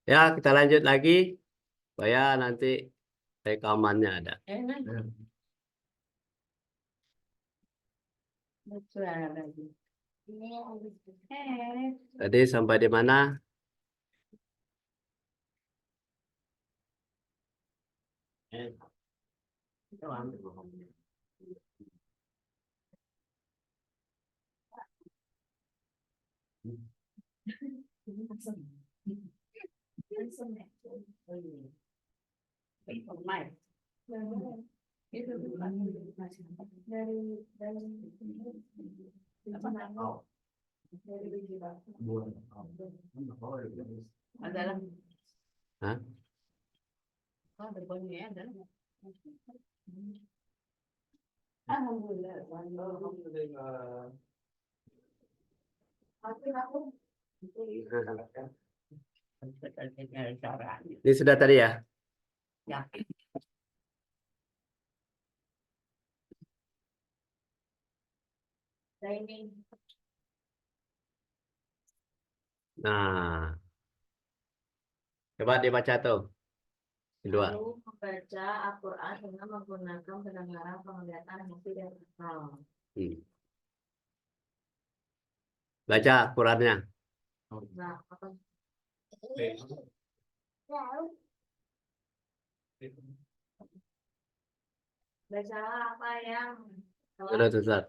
Ya, kita lanjut lagi. Supaya nanti rekamannya ada. Tadi sampai di mana? Hah? Ini sudah tadi ya? Nah, coba dibaca tuh. Kedua. Lalu membaca Al-Quran dengan menggunakan pendengaran, penglihatan, hati, dan akal. Baca Qurannya. Nah, apa? Bacalah apa yang Sudah Ustaz.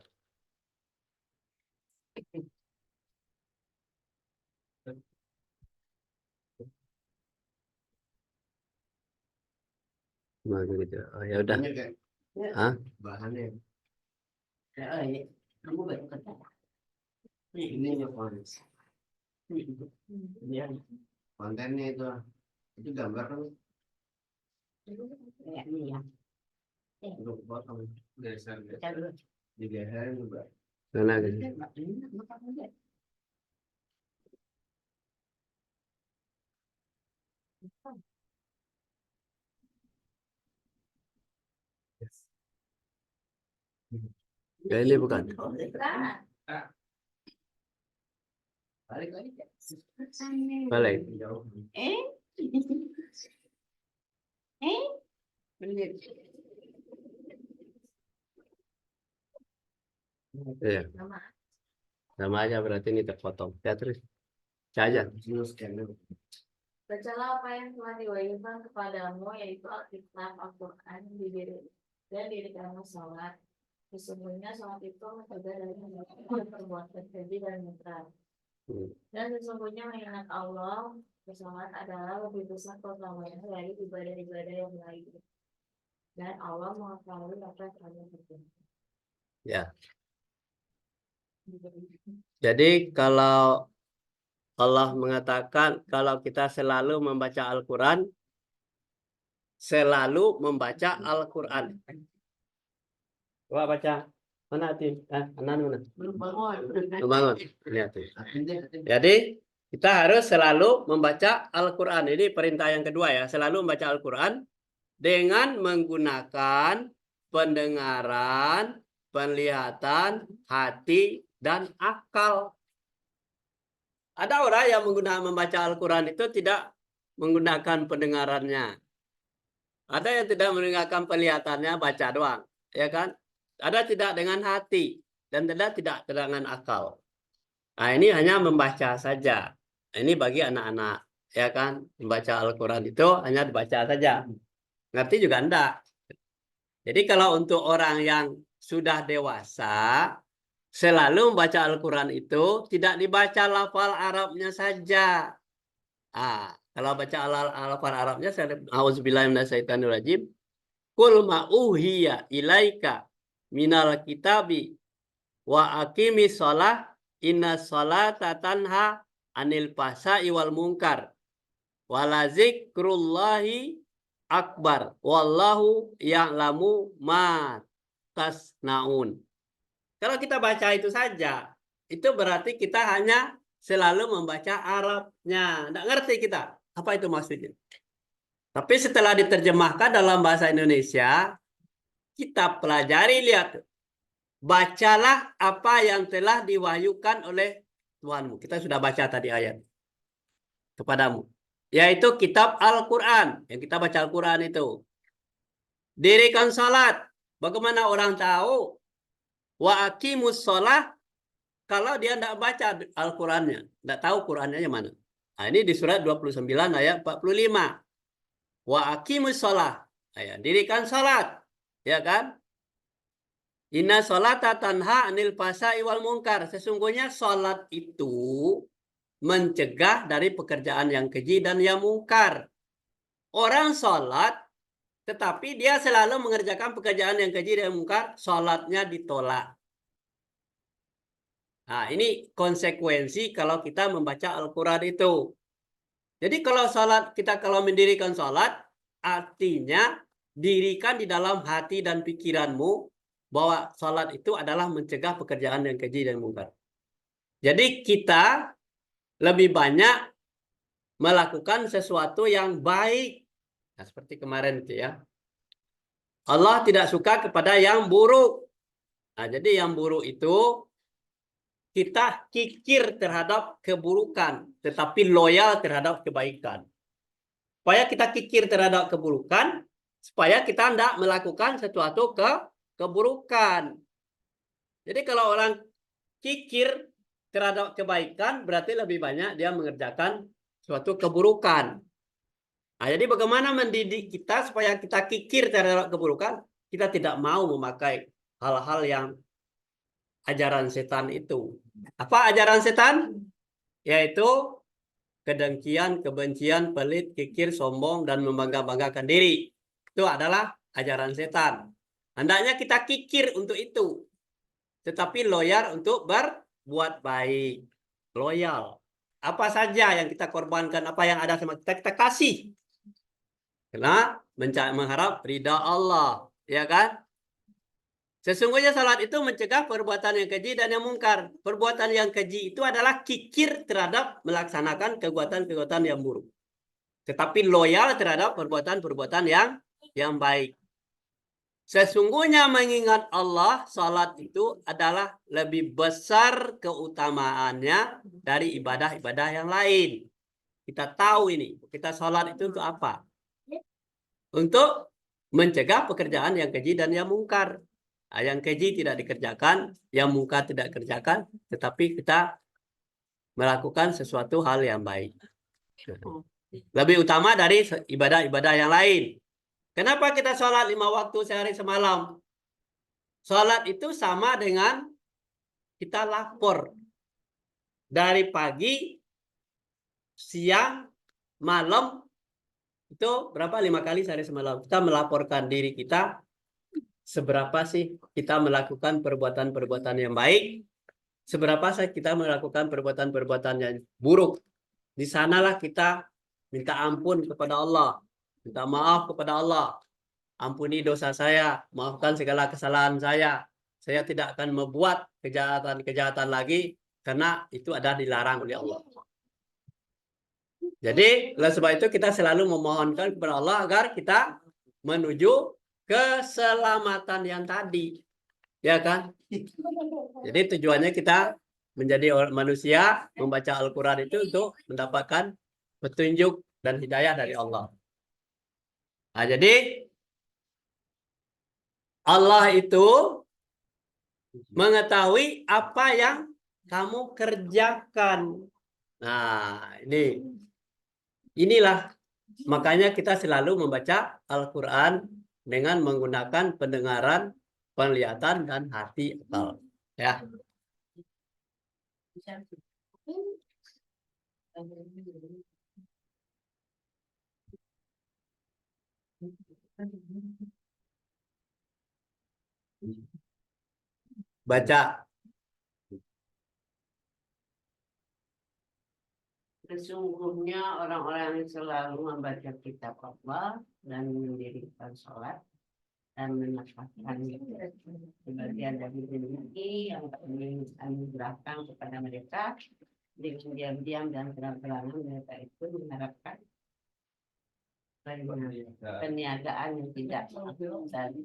Nah, gitu. Oh, ya udah. Hah? Bahannya. Kamu baru kata. Ini kontennya itu gambar kan? Iya. Untuk potong dasar digeser juga. Mana gitu? Ya ini bukan. Balik lagi. Balik. Iya. Sama aja berarti ini terpotong. Ya terus. Caja. Bacalah apa yang telah diwahyukan kepadamu, yaitu Alkitab, Al-Quran, dan dirikanlah sholat. Sesungguhnya sholat itu mencegah dari perbuatan keji dan mungkar. Dan sesungguhnya mengingat Allah, sholat adalah lebih besar keutamaannya dari ibadah-ibadah yang lain. Dan Allah mengetahui apa yang kalian kerjakan. Ya. Jadi kalau Allah mengatakan kalau kita selalu membaca Al-Quran, selalu membaca Al-Quran. Coba baca. Mana Atin? Anan mana? Belum bangun. Lihat tuh. Jadi kita harus selalu membaca Al-Quran. Ini perintah yang kedua ya. Selalu membaca Al-Quran dengan menggunakan pendengaran, penglihatan, hati, dan akal. Ada orang yang membaca Al-Quran itu tidak menggunakan pendengarannya. Ada yang tidak mendengarkan penglihatannya, baca doang. Ya kan? Ada tidak dengan hati. Dan tidak dengan akal. Nah ini hanya membaca saja. Ini bagi anak-anak. Ya kan? Membaca Al-Quran itu hanya dibaca saja. Ngerti juga enggak. Jadi kalau untuk orang yang sudah dewasa, selalu membaca Al-Quran itu tidak dibaca lafal Arabnya saja. Kalau baca lafal Arabnya, auzubillahi minasyaitonirrajim. Qul ma'uhiya ilaika minal kitabi wa aqimi sholah inna sholata tanha anil fahsya'i wal munkar wala zikrullahi akbar wallahu ya'lamu ma tasnaun. Kalau kita baca itu saja, itu berarti kita hanya selalu membaca Arabnya. Nggak ngerti kita. Apa itu maksudnya? Tapi setelah diterjemahkan dalam bahasa Indonesia, kita pelajari, lihat. Bacalah apa yang telah diwahyukan oleh Tuhanmu. Kita sudah baca tadi ayat. kepadamu, yaitu kitab Al-Quran, yang kita baca Al-Quran itu. Dirikan salat. Bagaimana orang tahu? Wa aqimus shalah kalau dia tidak baca Al-Qurannya, tidak tahu Qurannya yang mana. Nah, ini di surat 29 ayat 45. Wa aqimus shalah. Ya, dirikan salat. Ya kan? Inna sholata tanha anil fahsya'i wal munkar. Sesungguhnya salat itu mencegah dari pekerjaan yang keji dan yang mungkar. Orang salat tetapi dia selalu mengerjakan pekerjaan yang keji dan mungkar, salatnya ditolak. Nah, ini konsekuensi kalau kita membaca Al-Quran itu. Jadi kalau salat, kita kalau mendirikan salat, artinya dirikan di dalam hati dan pikiranmu bahwa salat itu adalah mencegah pekerjaan yang keji dan mungkar. Jadi kita lebih banyak melakukan sesuatu yang baik. Nah, seperti kemarin itu ya. Allah tidak suka kepada yang buruk. Nah, jadi yang buruk itu kita kikir terhadap keburukan, tetapi loyal terhadap kebaikan. Supaya kita kikir terhadap keburukan, supaya kita tidak melakukan sesuatu keburukan. Jadi kalau orang kikir terhadap kebaikan, berarti lebih banyak dia mengerjakan suatu keburukan. Nah, jadi bagaimana mendidik kita supaya kita kikir terhadap keburukan? Kita tidak mau memakai hal-hal yang ajaran setan itu. Apa ajaran setan? Yaitu kedengkian, kebencian, pelit, kikir, sombong, dan membangga-banggakan diri. Itu adalah ajaran setan. Hendaknya kita kikir untuk itu. Tetapi loyal untuk berbuat baik. Loyal. Apa saja yang kita korbankan, apa yang ada sama kita, kita kasih. Karena mengharap ridha Allah. Ya kan? Sesungguhnya salat itu mencegah perbuatan yang keji dan yang mungkar. Perbuatan yang keji itu adalah kikir terhadap melaksanakan perbuatan-perbuatan yang buruk. Tetapi loyal terhadap perbuatan-perbuatan yang baik. Sesungguhnya mengingat Allah, salat itu adalah lebih besar keutamaannya dari ibadah-ibadah yang lain. Kita tahu ini, kita salat itu untuk apa? Untuk mencegah pekerjaan yang keji dan yang mungkar. Yang keji tidak dikerjakan, yang mungkar tidak dikerjakan, tetapi kita melakukan sesuatu hal yang baik. Lebih utama dari ibadah-ibadah yang lain. Kenapa kita sholat 5 waktu sehari semalam? Sholat itu sama dengan kita lapor. Dari pagi, siang, malam, itu berapa? 5 kali sehari semalam. Kita melaporkan diri kita seberapa sih kita melakukan perbuatan-perbuatan yang baik, seberapa sih kita melakukan perbuatan-perbuatan yang buruk. Di sanalah kita minta ampun kepada Allah, minta maaf kepada Allah. Ampuni dosa saya, maafkan segala kesalahan saya. Saya tidak akan membuat kejahatan-kejahatan lagi karena itu ada dilarang oleh Allah. Jadi, oleh sebab itu kita selalu memohonkan kepada Allah agar kita menuju keselamatan yang tadi, ya kan? Jadi tujuannya kita menjadi manusia, membaca Al-Quran itu untuk mendapatkan petunjuk dan hidayah dari Allah. Nah, jadi Allah itu mengetahui apa yang kamu kerjakan. Nah, inilah makanya kita selalu membaca Al-Quran dengan menggunakan pendengaran, penglihatan, dan hati akal. Ya. Baca. Sesungguhnya orang-orang yang selalu membaca kitab Allah dan mendirikan sholat dan menafkahkan sebagian dari rezeki yang kami anugerahkan kepada mereka dengan diam-diam dan terang-terangan, mereka itu mengharapkan peniagaan yang tidak dan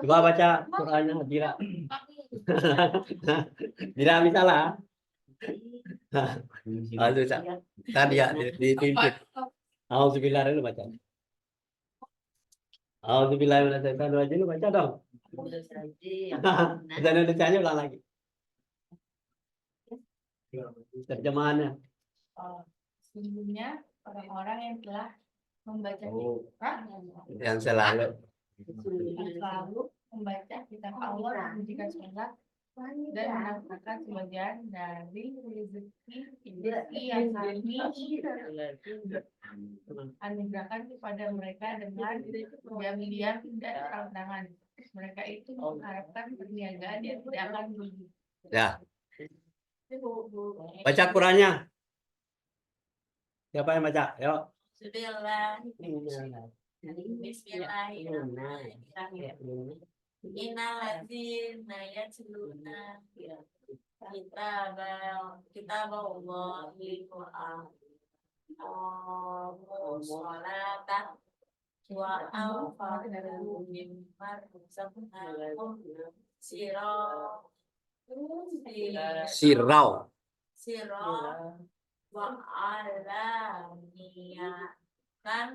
Coba baca Qurannya Dira. Dira misalnya. Aduh, tadi ya dipimpin. Auzubillah dulu baca. Auzubillah minasyaitonir rajim dulu baca dong. Dan Indonesianya ulang lagi. Terjemahannya. Sesungguhnya orang-orang yang telah membaca Oh. kitab Yang selalu. membaca kitab Allah menjadikan sholat dan menafkahkan sebagian dari rezeki yang kami anugerahkan kepada mereka dengan diam-diam dan terang-terangan. Mereka itu mengharapkan perniagaan yang tidak akan rugi. Ya, baca Qurannya. Siapa yang baca? Yuk. Bismillahirrahmanirrahim. Innalladzina yatluna kitaballahi wa sholata wa anfaqu mimma razaqnahum Sirau. wa alaniyatan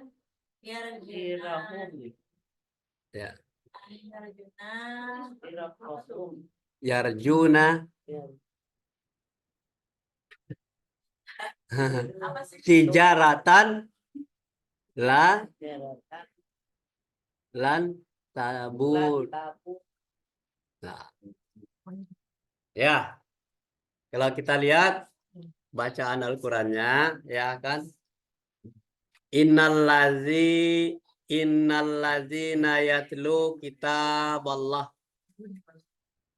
Ya. yarjuna Yarjuna apa sih? tijaratan lan tabur. Nah. Ya. Kalau kita lihat bacaan Al-Qur'annya, ya kan? Innalladzina yatlu kitaballah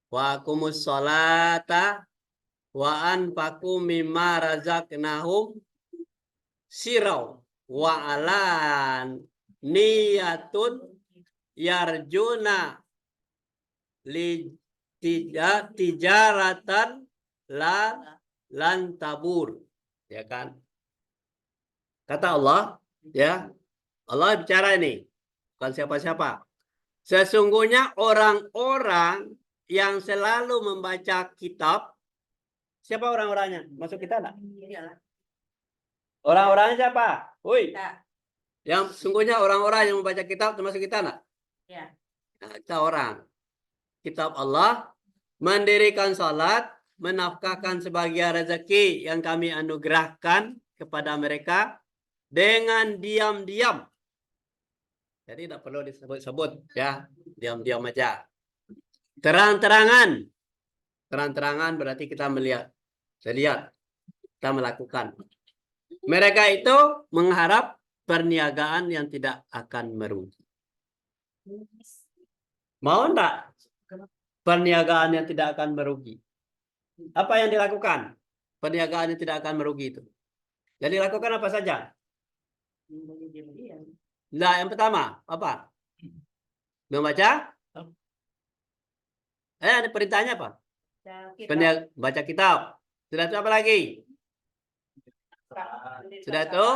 wa akumus sholata wa anfaqu mimma razaqnahum sirau wa alan niyatun yarjuna li tijaratan lan tabur, ya kan? Kata Allah, ya, Allah bicara ini, bukan siapa-siapa. Sesungguhnya orang-orang yang selalu membaca kitab, siapa orang-orangnya? Masuk kita enggak? Orang-orangnya siapa? Woi. Yang sungguhnya orang-orang yang membaca kitab termasuk kita enggak? Ya. Nah, kita orang. Kitab Allah, mendirikan salat, menafkahkan sebagian rezeki yang kami anugerahkan kepada mereka dengan diam-diam. Jadi tidak perlu disebut-sebut, ya, diam-diam aja. Terang-terangan. Terang-terangan berarti kita melihat, kita melakukan. Mereka itu mengharap perniagaan yang tidak akan merugi. Mau enggak perniagaan yang tidak akan merugi? Apa yang dilakukan? Perniagaan yang tidak akan merugi itu. Jadi lakukan apa saja? Nah, yang pertama, apa? Membaca? Ada perintahnya apa? Baca kitab. Sudah itu apa lagi? Sudah itu?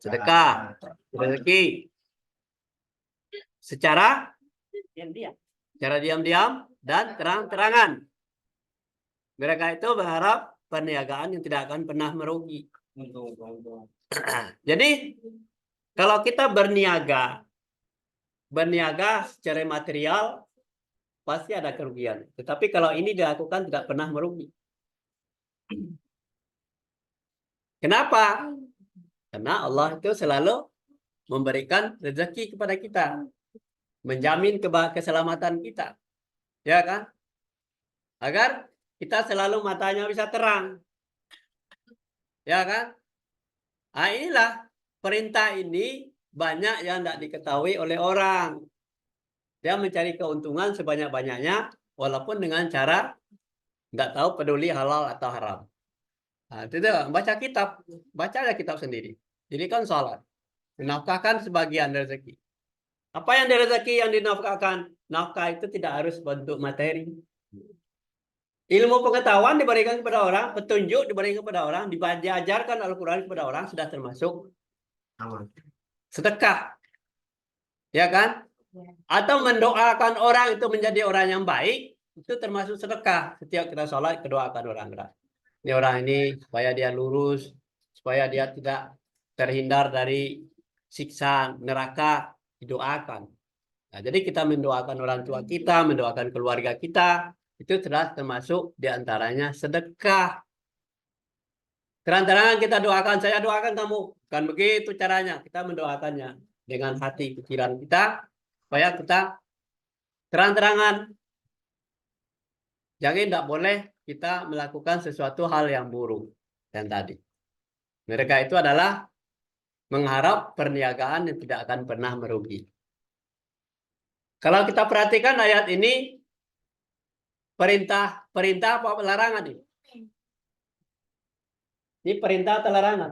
Sedekah. Rezeki. Secara diam-diam dan terang-terangan. Mereka itu berharap perniagaan yang tidak akan pernah merugi. Jadi kalau kita berniaga secara material pasti ada kerugian. Tetapi kalau ini dilakukan tidak pernah merugi. Kenapa? Karena Allah itu selalu memberikan rezeki kepada kita, menjamin keselamatan kita, ya kan? Agar kita selalu matanya bisa terang, ya kan? Nah, inilah perintah ini banyak yang tidak diketahui oleh orang. Dia mencari keuntungan sebanyak-banyaknya, walaupun dengan cara nggak tahu peduli halal atau haram. Nah, itu baca kitab, baca aja kitab sendiri. Jadi kan sholat, menafkahkan sebagian rezeki. Apa yang rezeki yang dinafkahkan? Nafkah itu tidak harus bentuk materi. Ilmu pengetahuan diberikan kepada orang, petunjuk diberikan kepada orang, diajarkan Al-Quran kepada orang, sudah termasuk sedekah. Ya kan? Atau mendoakan orang itu menjadi orang yang baik, itu termasuk sedekah. Setiap kita sholat, kita doakan orang. Ini orang ini supaya dia lurus, supaya dia tidak terhindar dari siksa neraka, didoakan. Nah, jadi kita mendoakan orang tua kita, mendoakan keluarga kita, itu sudah termasuk diantaranya sedekah. Terang-terangan kita doakan, saya doakan kamu. Bukan begitu caranya. Kita mendoakannya dengan hati pikiran kita, supaya kita terang-terangan. Jadi tidak boleh kita melakukan sesuatu hal yang buruk. Dan tadi. Mereka itu adalah mengharap perniagaan yang tidak akan pernah merugi. Kalau kita perhatikan ayat ini, perintah apa larangan ini? Ini perintah atau larangan?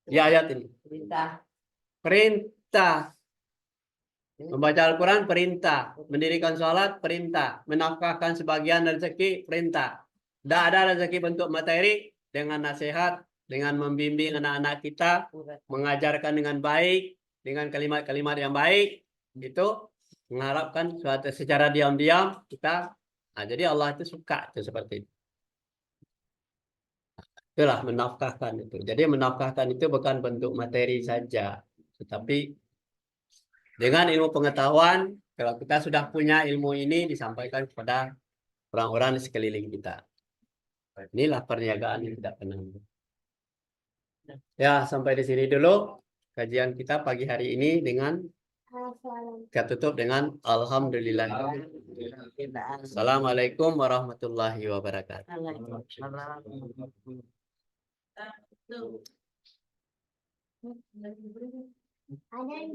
Di ayat ini. Perintah. Membaca Al-Quran perintah. Mendirikan sholat perintah. Menafkahkan sebagian rezeki perintah. Tidak ada rezeki bentuk materi dengan nasihat, dengan membimbing anak-anak kita, mengajarkan dengan baik, dengan kalimat-kalimat yang baik, itu mengharapkan suatu secara diam-diam kita. Nah, jadi Allah itu suka itu seperti itu. Itulah menafkahkan itu. Jadi menafkahkan itu bukan bentuk materi saja, tetapi dengan ilmu pengetahuan. Kalau kita sudah punya ilmu ini disampaikan kepada orang-orang di sekeliling kita. Inilah perniagaan yang tidak pernah. Ya, sampai di sini dulu kajian kita pagi hari ini dengan kita tutup dengan alhamdulillah. Assalamualaikum warahmatullahi wabarakatuh. Ada yang